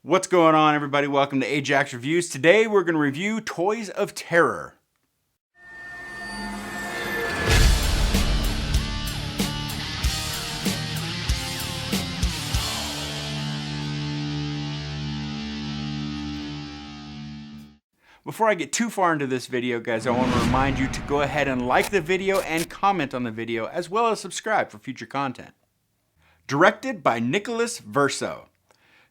What's going on, everybody? Welcome to Ajax Reviews. Today we're going to review Toys of Terror. Before I get too far into this video, guys, I want to remind you to go ahead and like the video and comment on the video, as well as subscribe for future content. Directed by Verso.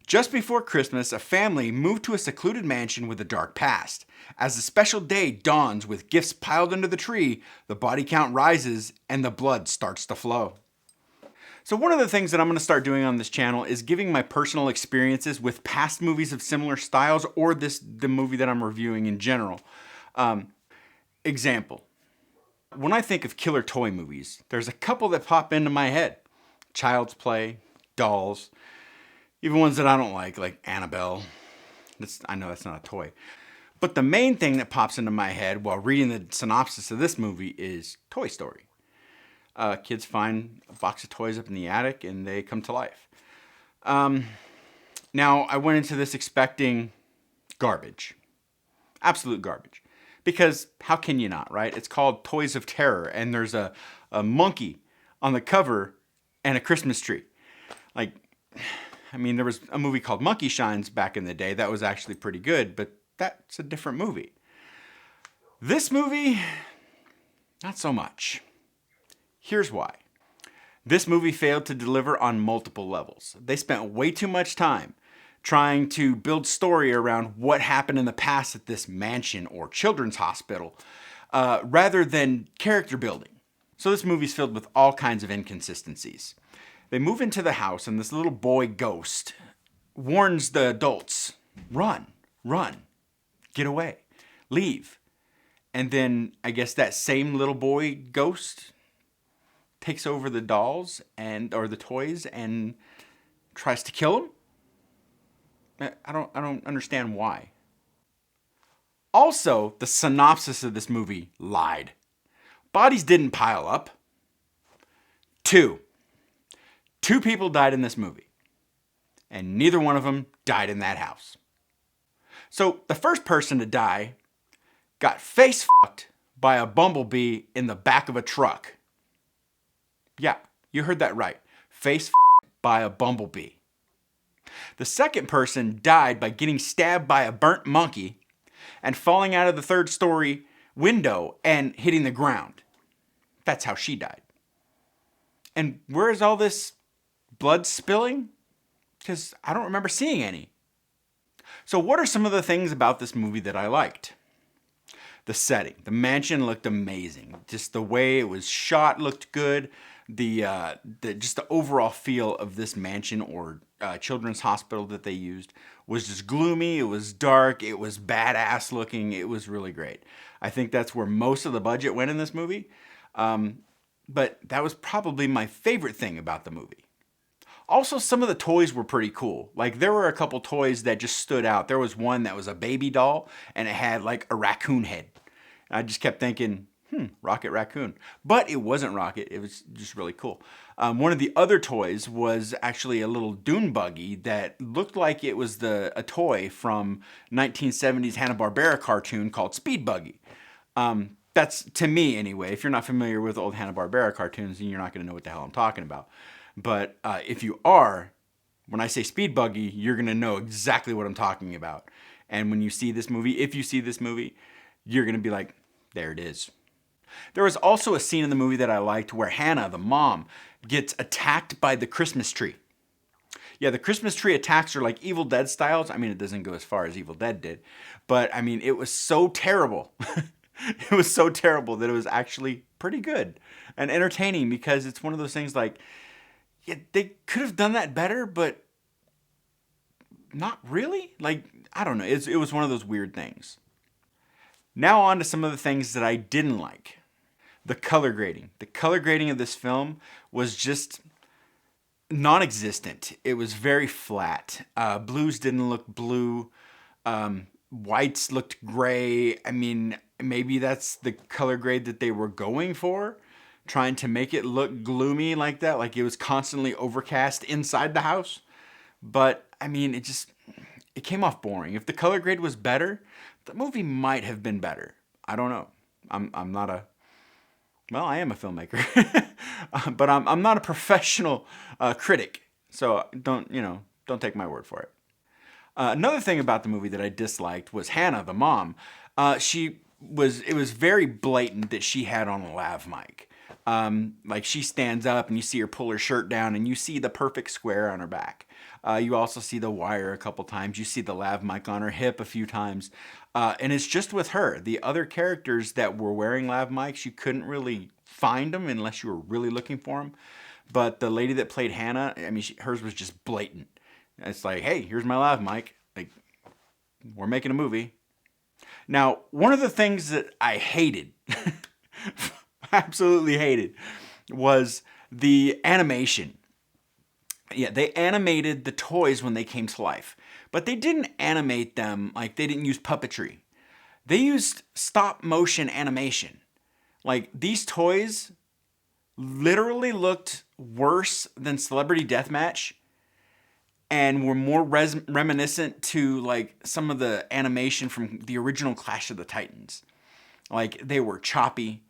Just before Christmas, a family moved to a secluded mansion with a dark past. As the special day dawns with gifts piled under the tree, the body count rises and the blood starts to flow. So one of the things that I'm going to start doing on this channel is giving my personal experiences with past movies of similar styles or the movie that I'm reviewing in general. Example. When I think of killer toy movies, there's a couple that pop into my head. Child's Play, Dolls, even ones that I don't like Annabelle. I know that's not a toy. But the main thing that pops into my head while reading the synopsis of this movie is Toy Story. Kids find a box of toys up in the attic and they come to life. Now, I went into this expecting garbage. Absolute garbage. Because how can you not, right? It's called Toys of Terror, and there's a monkey on the cover and a Christmas tree. There was a movie called Monkey Shines back in the day that was actually pretty good, but that's a different movie. This movie, not so much. Here's why. This movie failed to deliver on multiple levels. They spent way too much time trying to build story around what happened in the past at this mansion or children's hospital, rather than character building. So this movie's filled with all kinds of inconsistencies. They move into the house and this little boy ghost warns the adults, run, get away, leave. And then I guess that same little boy ghost takes over the dolls or the toys and tries to kill them. I don't understand why. Also, the synopsis of this movie lied. Bodies didn't pile up. Two people died in this movie, and neither one of them died in that house. So the first person to die got face fucked by a bumblebee in the back of a truck. Yeah, you heard that right. Face fucked by a bumblebee. The second person died by getting stabbed by a burnt monkey and falling out of the third story window and hitting the ground. That's how she died. And where is all this blood spilling? Because I don't remember seeing any. So what are some of the things about this movie that I liked? The setting. The mansion looked amazing. Just the way it was shot looked good. Just the overall feel of this mansion or children's hospital that they used was just gloomy. It was dark. It was badass looking. It was really great. I think that's where most of the budget went in this movie. But that was probably my favorite thing about the movie. Also, some of the toys were pretty cool. There were a couple toys that just stood out. There was one that was a baby doll, and it had a raccoon head. And I just kept thinking, Rocket Raccoon. But it wasn't Rocket. It was just really cool. One of the other toys was actually a little dune buggy that looked like it was a toy from 1970s Hanna-Barbera cartoon called Speed Buggy. That's, to me anyway, if you're not familiar with old Hanna-Barbera cartoons, then you're not going to know what the hell I'm talking about. But if you are, when I say Speed Buggy, you're going to know exactly what I'm talking about. And when you see this movie, if you see this movie, you're going to be like, there it is. There was also a scene in the movie that I liked where Hannah, the mom, gets attacked by the Christmas tree. Yeah, the Christmas tree attacks her like Evil Dead styles. It doesn't go as far as Evil Dead did. But, it was so terrible. It was so terrible that it was actually pretty good and entertaining, because it's one of those things they could have done that better, but not really. I don't know. It was one of those weird things. Now on to some of the things that I didn't like. The color grading. The color grading of this film was just non-existent. It was very flat. Blues didn't look blue. Whites looked gray. Maybe that's the color grade that they were going for, trying to make it look gloomy like that, like it was constantly overcast inside the house. But it came off boring. If the color grade was better, the movie might have been better. I don't know. I'm not a well, I am a filmmaker, but I'm not a professional critic. So don't take my word for it. Another thing about the movie that I disliked was Hannah, the mom. It was very blatant that she had on a lav mic. Like she stands up and you see her pull her shirt down and you see the perfect square on her back. You also see the wire a couple times. You see the lav mic on her hip a few times. And it's just with her. The other characters that were wearing lav mics, you couldn't really find them unless you were really looking for them. But the lady that played Hannah, I mean, hers was just blatant. It's like, hey, here's my lav mic. Like, we're making a movie. Now, one of the things that I hated, absolutely hated, was the animation. Yeah, they animated the toys when they came to life, but they didn't animate them like they didn't use puppetry. They used stop motion animation. Like these toys literally looked worse than Celebrity Deathmatch and were more reminiscent to like some of the animation from the original Clash of the Titans. Like they were choppy.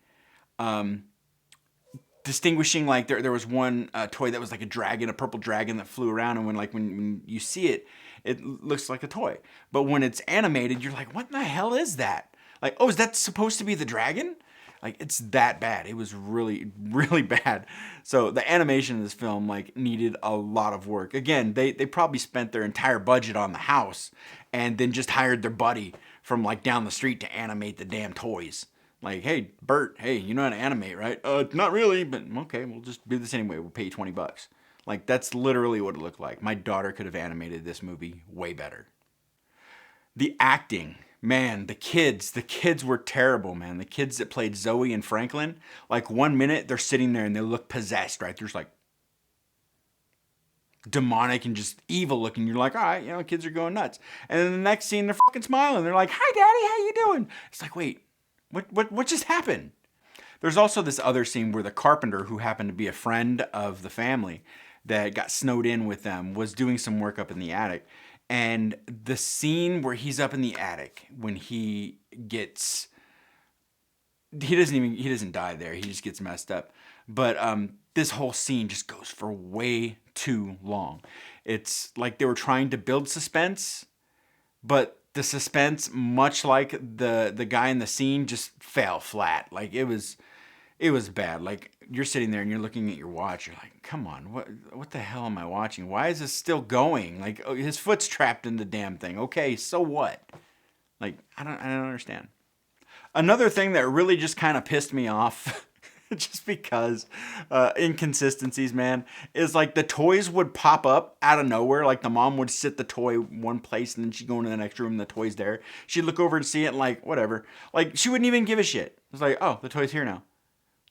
Distinguishing, like there was one toy that was like a dragon, a purple dragon that flew around, and when you see it, it looks like a toy. But when it's animated, you're like, what the hell is that? Like, oh, is that supposed to be the dragon? Like, it's that bad. It was really, really bad. So the animation of this film like needed a lot of work. Again, they probably spent their entire budget on the house and then just hired their buddy from like down the street to animate the damn toys. Like, hey, Bert, hey, you know how to animate, right? Not really, but okay, we'll just do this anyway. We'll pay you $20. Like, that's literally what it looked like. My daughter could have animated this movie way better. The acting, man, the kids were terrible, man. The kids that played Zoe and Franklin, like 1 minute they're sitting there and they look possessed, right? There's like demonic and just evil looking. You're like, all right, kids are going nuts. And then the next scene, they're fucking smiling. They're like, hi, Daddy, how you doing? It's like, wait. What just happened? There's also this other scene where the carpenter, who happened to be a friend of the family that got snowed in with them, was doing some work up in the attic. And the scene where he's up in the attic when he doesn't die there. He just gets messed up. But this whole scene just goes for way too long. It's like they were trying to build suspense, but the suspense, much like the guy in the scene, just fell flat. Like it was bad. Like you're sitting there and you're looking at your watch. You're like, come on, what the hell am I watching? Why is this still going? Like his foot's trapped in the damn thing. Okay, so what? Like I don't understand. Another thing that really just kind of pissed me off. Just because inconsistencies, man, is like the toys would pop up out of nowhere. Like the mom would sit the toy one place and then she'd go into the next room and the toy's there. She'd look over and see it and like, whatever. Like she wouldn't even give a shit. It's like, oh, the toy's here now.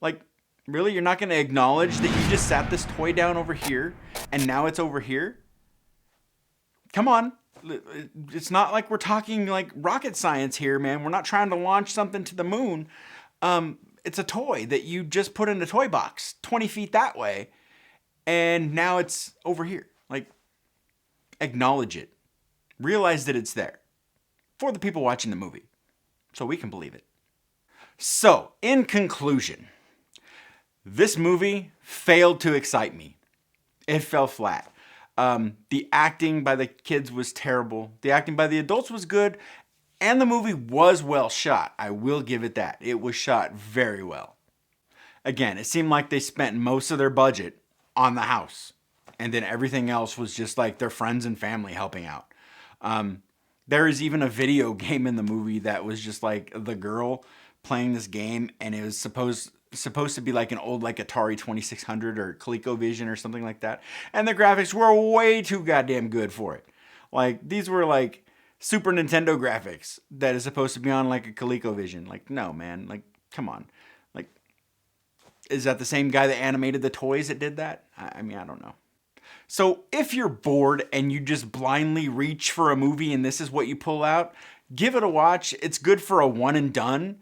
Like, really? You're not going to acknowledge that you just sat this toy down over here and now it's over here? Come on. It's not like we're talking like rocket science here, man. We're not trying to launch something to the moon. It's a toy that you just put in a toy box 20 feet that way, and now it's over here. Like, acknowledge it. Realize that it's there for the people watching the movie so we can believe it. So, in conclusion, this movie failed to excite me. It fell flat. The acting by the kids was terrible. The acting by the adults was good. And the movie was well shot. I will give it that. It was shot very well. Again, it seemed like they spent most of their budget on the house. And then everything else was just like their friends and family helping out. There is even a video game in the movie that was just like the girl playing this game. And it was supposed to be like an old like Atari 2600 or ColecoVision or something like that. And the graphics were way too goddamn good for it. Like these were like Super Nintendo graphics that is supposed to be on like a ColecoVision. Like, no, man. Like, come on. Like, is that the same guy that animated the toys that did that? I mean, I don't know. So if you're bored and you just blindly reach for a movie and this is what you pull out, give it a watch. It's good for a one and done.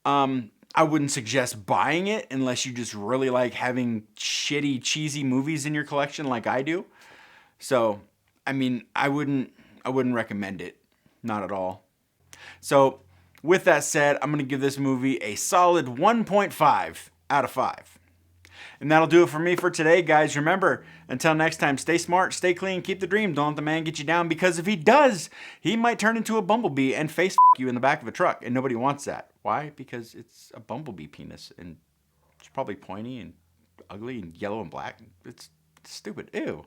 I wouldn't suggest buying it unless you just really like having shitty, cheesy movies in your collection like I do. So, I mean, I wouldn't I wouldn't recommend it. Not at all. So, with that said, I'm going to give this movie a solid 1.5 out of 5. And that'll do it for me for today, guys. Remember, until next time, stay smart, stay clean, keep the dream. Don't let the man get you down, because if he does, he might turn into a bumblebee and face you in the back of a truck, and nobody wants that. Why? Because it's a bumblebee penis, and it's probably pointy and ugly and yellow and black. It's stupid. Ew.